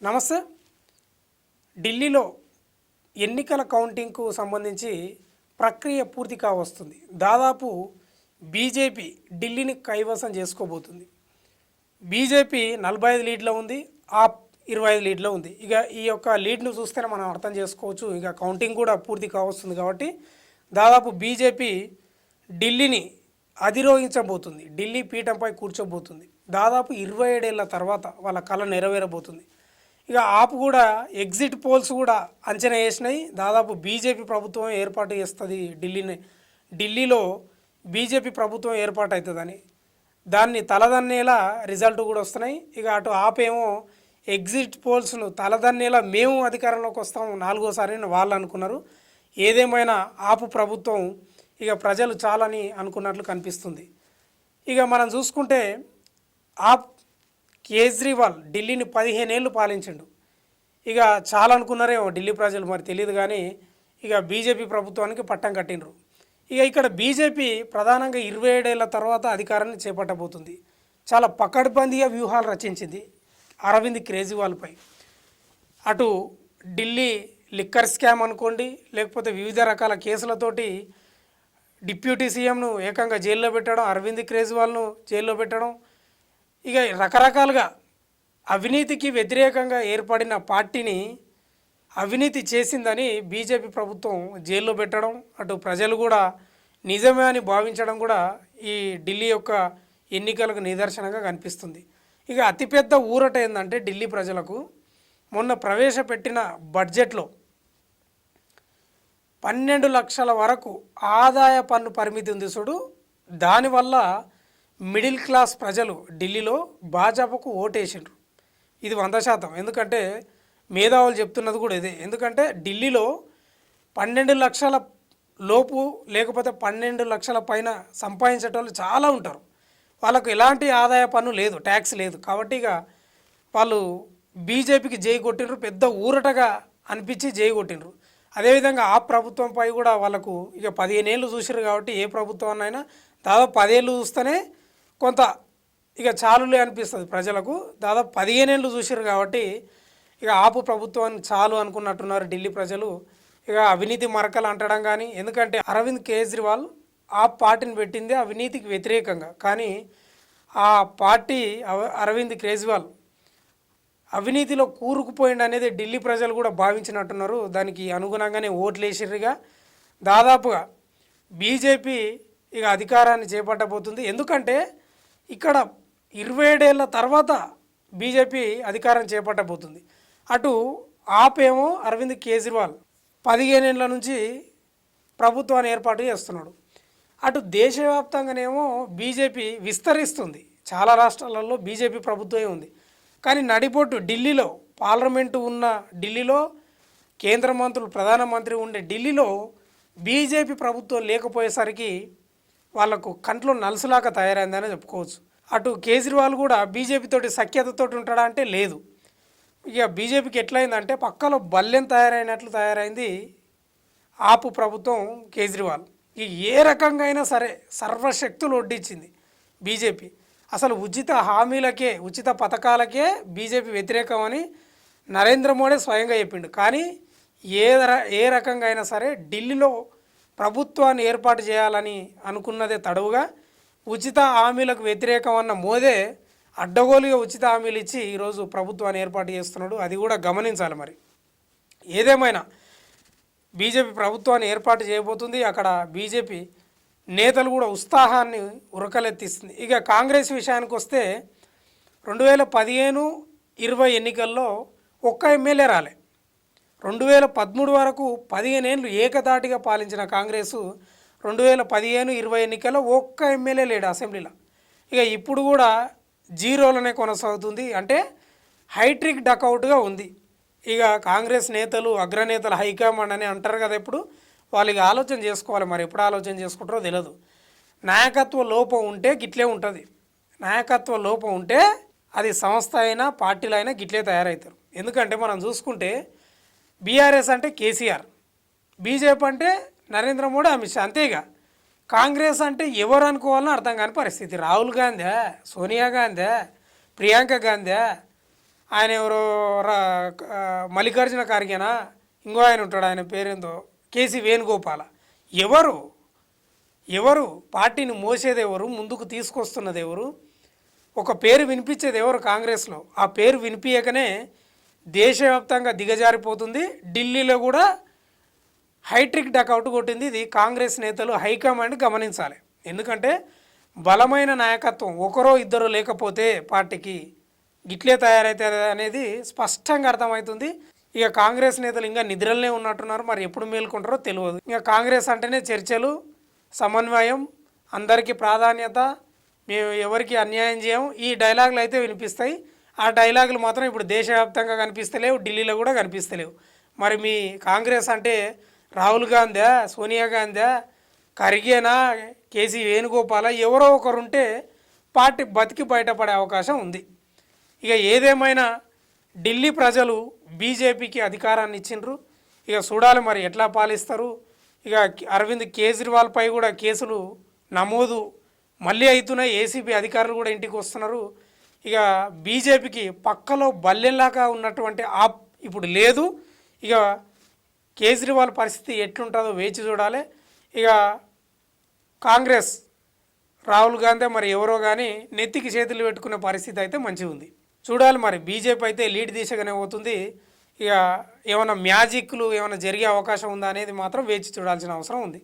నమస్తే. ఢిల్లీలో ఎన్నికల కౌంటింగ్కు సంబంధించి ప్రక్రియ పూర్తి కావస్తుంది. దాదాపు బీజేపీ ఢిల్లీని కైవసం చేసుకోబోతుంది. బీజేపీ 45 లీడ్లో ఉంది, ఆప్ 25 లీడ్లో ఉంది. ఇక ఈ యొక్క లీడ్ను చూస్తేనే మనం అర్థం చేసుకోవచ్చు. ఇక కౌంటింగ్ కూడా పూర్తి కావస్తుంది కాబట్టి దాదాపు బీజేపీ ఢిల్లీని అధిరోహించబోతుంది, ఢిల్లీ పీఠంపై కూర్చోబోతుంది. దాదాపు 27 ఏళ్ల తర్వాత వాళ్ళ కళ నెరవేరబోతుంది. ఇక ఆప్ కూడా ఎగ్జిట్ పోల్స్ కూడా అంచనా వేసినాయి. దాదాపు బీజేపీ ప్రభుత్వం ఏర్పాటు చేస్తుంది, ఢిల్లీలో బీజేపీ ప్రభుత్వం ఏర్పాటు అవుతుందని. దాన్ని తలదన్నేలా రిజల్ట్ కూడా వస్తున్నాయి. ఇక అటు ఆప్ ఏమో ఎగ్జిట్ పోల్స్ను తలదన్నేలా మేము అధికారంలోకి వస్తాం 4వ సారి వాళ్ళు అనుకున్నారు. ఏదేమైనా ఆపు ప్రభుత్వం ఇక ప్రజలు చాలని అనుకున్నట్లు కనిపిస్తుంది. ఇక మనం చూసుకుంటే ఆప్ కేజ్రీవాల్ ఢిల్లీని 15 ఏళ్ళు పాలించిండు. ఇక చాలా అనుకున్నారేమో ఢిల్లీ ప్రజలు, మరి తెలియదు. కానీ ఇక బీజేపీ ప్రభుత్వానికి పట్టం కట్టినరు. ఇక ఇక్కడ బీజేపీ ప్రధానంగా 27 ఏళ్ల తర్వాత అధికారాన్ని చేపట్టబోతుంది. చాలా పకడ్బందీగా వ్యూహాలు రచించింది అరవింద్ కేజ్రీవాల్పై. అటు ఢిల్లీ లిక్కర్ స్కామ్ అనుకోండి, లేకపోతే వివిధ రకాల కేసులతోటి డిప్యూటీ సీఎంను ఏకంగా జైల్లో పెట్టడం, అరవింద్ కేజ్రీవాల్ను జైల్లో పెట్టడం, ఇక రకరకాలుగా అవినీతికి వ్యతిరేకంగా ఏర్పడిన పార్టీని అవినీతి చేసిందని బీజేపీ ప్రభుత్వం జైల్లో పెట్టడం, అటు ప్రజలు కూడా నిజమే అని భావించడం కూడా ఈ ఢిల్లీ యొక్క ఎన్నికలకు నిదర్శనంగా కనిపిస్తుంది. ఇక అతిపెద్ద ఊరట ఏంటంటే ఢిల్లీ ప్రజలకు మొన్న ప్రవేశపెట్టిన బడ్జెట్లో 12 లక్షల వరకు ఆదాయ పన్ను పరిమితి ఉంది చూడు. దానివల్ల మిడిల్ క్లాస్ ప్రజలు ఢిల్లీలో భాజపాకు ఓటేసిండ్రు. ఇది 100%. ఎందుకంటే మేధావులు చెప్తున్నది కూడా ఇదే. ఎందుకంటే ఢిల్లీలో 12 లక్షల లోపు లేకపోతే 12 లక్షల పైన సంపాదించేటోళ్ళు చాలా ఉంటారు. వాళ్ళకు ఎలాంటి ఆదాయ పన్ను లేదు, ట్యాక్స్ లేదు. కాబట్టి ఇక వాళ్ళు బీజేపీకి జై కొట్టిండ్రు, పెద్ద ఊరటగా అనిపించి జై కొట్టిండ్రు. అదేవిధంగా ఆ ప్రభుత్వంపై కూడా వాళ్ళకు ఇక 15 ఏళ్ళు చూసారు. కాబట్టి ఏ ప్రభుత్వాన్నైనా దాదాపు 10 ఏళ్ళు చూస్తేనే కొంత ఇక చాలులే అనిపిస్తుంది ప్రజలకు. దాదాపు 15 ఏళ్ళు చూసారు కాబట్టి ఇక ఆపు ప్రభుత్వాన్ని చాలు అనుకున్నట్టున్నారు ఢిల్లీ ప్రజలు. ఇక అవినీతి మరకలు అంటడం కానీ, ఎందుకంటే అరవింద్ కేజ్రీవాల్ ఆ పార్టీని పెట్టింది అవినీతికి వ్యతిరేకంగా. కానీ ఆ పార్టీ అరవింద్ కేజ్రీవాల్ అవినీతిలో కూరుకుపోయింది అనేది ఢిల్లీ ప్రజలు కూడా భావించినట్టున్నారు. దానికి అనుగుణంగానే ఓట్లు వేసిర్రుగా. దాదాపుగా బీజేపీ ఇక అధికారాన్ని చేపట్టబోతుంది. ఎందుకంటే ఇక్కడ 27 ఏళ్ల తర్వాత బీజేపీ అధికారం చేపట్టబోతుంది. అటు ఆప్ ఏమో అరవింద్ కేజ్రీవాల్ 15 ఏళ్ళ నుంచి ప్రభుత్వాన్ని ఏర్పాటు చేస్తున్నాడు. అటు దేశవ్యాప్తంగానేమో బీజేపీ విస్తరిస్తుంది. చాలా రాష్ట్రాలలో బీజేపీ ప్రభుత్వమే ఉంది. కానీ నడిబొట్టు ఢిల్లీలో పార్లమెంటు ఉన్న ఢిల్లీలో, కేంద్ర మంత్రులు ప్రధానమంత్రి ఉండే ఢిల్లీలో బీజేపీ ప్రభుత్వం లేకపోయేసరికి వాళ్లకు కంట్లో నలుసులాగా తయారైందని చెప్పుకోవచ్చు. అటు కేజ్రీవాల్ కూడా బీజేపీతోటి సఖ్యతతోటి ఉంటాడా అంటే లేదు. ఇక బీజేపీకి ఎట్లయిందంటే పక్కలో బల్లెం తయారైనట్లు తయారైంది ఆపు ప్రభుత్వం కేజ్రీవాల్. ఇక ఏ రకంగా అయినా సరే సర్వశక్తులు ఒడ్డించింది బీజేపీ. అసలు ఉచిత హామీలకే, ఉచిత పథకాలకే బీజేపీ వ్యతిరేకం అని నరేంద్ర మోడీ స్వయంగా చెప్పిండు. కానీ ఏ రకంగా అయినా సరే ఢిల్లీలో ప్రభుత్వాన్ని ఏర్పాటు చేయాలని అనుకున్నదే తడవుగా ఉచిత హామీలకు వ్యతిరేకం అన్న మోదే అడ్డగోలుగా ఉచిత హామీలు ఇచ్చి ఈరోజు ప్రభుత్వాన్ని ఏర్పాటు చేస్తున్నాడు. అది కూడా గమనించాలి. మరి ఏదేమైనా బీజేపీ ప్రభుత్వాన్ని ఏర్పాటు చేయబోతుంది. అక్కడ బీజేపీ నేతలు కూడా ఉత్సాహాన్ని ఉరకలెత్తిస్తుంది. ఇక కాంగ్రెస్ విషయానికి వస్తే 2015-20 ఎన్నికల్లో ఒక్క ఎమ్మెల్యే రాలే. 2013 వరకు 15 ఏళ్ళు ఏకదాటిగా పాలించిన కాంగ్రెసు 2015-20 ఎన్నికల్లో ఒక్క ఎమ్మెల్యే లేడు అసెంబ్లీలో. ఇక ఇప్పుడు కూడా జీరోలోనే కొనసాగుతుంది. అంటే హైట్రిక్ డకౌట్గా ఉంది. ఇక కాంగ్రెస్ నేతలు, అగ్రనేతలు, హైకమాండ్ అని అంటారు కదా, ఇప్పుడు వాళ్ళకి ఆలోచన చేసుకోవాలి. మరి ఎప్పుడు ఆలోచన చేసుకుంటారో తెలియదు. నాయకత్వ లోపం ఉంటే గిట్లే ఉంటుంది. నాయకత్వ లోపం ఉంటే అది సంస్థ అయినా పార్టీలు అయినా గిట్లే తయారవుతారు. ఎందుకంటే మనం చూసుకుంటే బీఆర్ఎస్ అంటే కేసీఆర్, బీజేపీ అంటే నరేంద్ర మోడీ, అమిత్ షా, అంతేగా. కాంగ్రెస్ అంటే ఎవరు అనుకోవాలని అర్థం కాని పరిస్థితి. రాహుల్ గాంధీ, సోనియా గాంధీ, ప్రియాంక గాంధీ ఆయన ఎవరో మల్లికార్జున ఖార్గేనా, ఇంకో ఆయన ఉంటాడు, ఆయన పేరేందో కేసీ వేణుగోపాల. ఎవరు ఎవరు పార్టీని మోసేది ఎవరు, ముందుకు తీసుకొస్తున్నది ఎవరు, ఒక పేరు వినిపించేది ఎవరు కాంగ్రెస్లో? ఆ పేరు వినిపించకనే దేశవ్యాప్తంగా దిగజారిపోతుంది. ఢిల్లీలో కూడా హైట్రిక్ డకౌట్ కొట్టింది. ఇది కాంగ్రెస్ నేతలు హైకమాండ్ గమనించాలి. ఎందుకంటే బలమైన నాయకత్వం ఒకరో ఇద్దరు లేకపోతే పార్టీకి గిట్లే తయారైతుంది అనేది స్పష్టంగా అర్థమవుతుంది. ఇక కాంగ్రెస్ నేతలు ఇంకా నిద్రలనే ఉన్నట్టున్నారు, మరి ఎప్పుడు మేల్కొంటారో తెలియదు. ఇంకా కాంగ్రెస్ అంటేనే చర్చలు, సమన్వయం, అందరికీ ప్రాధాన్యత, మేము ఎవరికి అన్యాయం చేయం, ఈ డైలాగులు అయితే వినిపిస్తాయి. ఆ డైలాగులు మాత్రం ఇప్పుడు దేశవ్యాప్తంగా కనిపిస్తలేవు, ఢిల్లీలో కూడా కనిపిస్తలేవు. మరి మీ కాంగ్రెస్ అంటే రాహుల్ గాంధీ, సోనియా గాంధీ, ఖర్గేనా, కేసీ వేణుగోపాల, ఎవరో ఒకరు ఉంటే పార్టీ బతికి బయటపడే అవకాశం ఉంది. ఇక ఏదేమైనా ఢిల్లీ ప్రజలు బీజేపీకి అధికారాన్ని ఇచ్చిండ్రు. ఇక చూడాలి మరి ఎట్లా పాలిస్తారు. ఇక అరవింద్ కేజ్రీవాల్పై కూడా కేసులు నమోదు మళ్ళీ అవుతున్నాయి. ఏసీబీ అధికారులు కూడా ఇంటికి వస్తున్నారు. ఇక బీజేపీకి పక్కలో బల్లెల్లాగా ఉన్నటువంటి ఆప్ ఇప్పుడు లేదు. ఇక కేజ్రీవాల్ పరిస్థితి ఎట్లుంటుందో వేచి చూడాలి. ఇక కాంగ్రెస్ రాహుల్ గాంధీ మరి ఎవరో కానీ నెత్తికి చేతులు పెట్టుకునే పరిస్థితి అయితే మంచిగా ఉంది. చూడాలి మరి బీజేపీ అయితే లీడ్ దిశగానే పోతుంది. ఇక ఏమైనా మ్యాజిక్లు ఏమైనా జరిగే అవకాశం ఉందా అనేది మాత్రం వేచి చూడాల్సిన అవసరం ఉంది.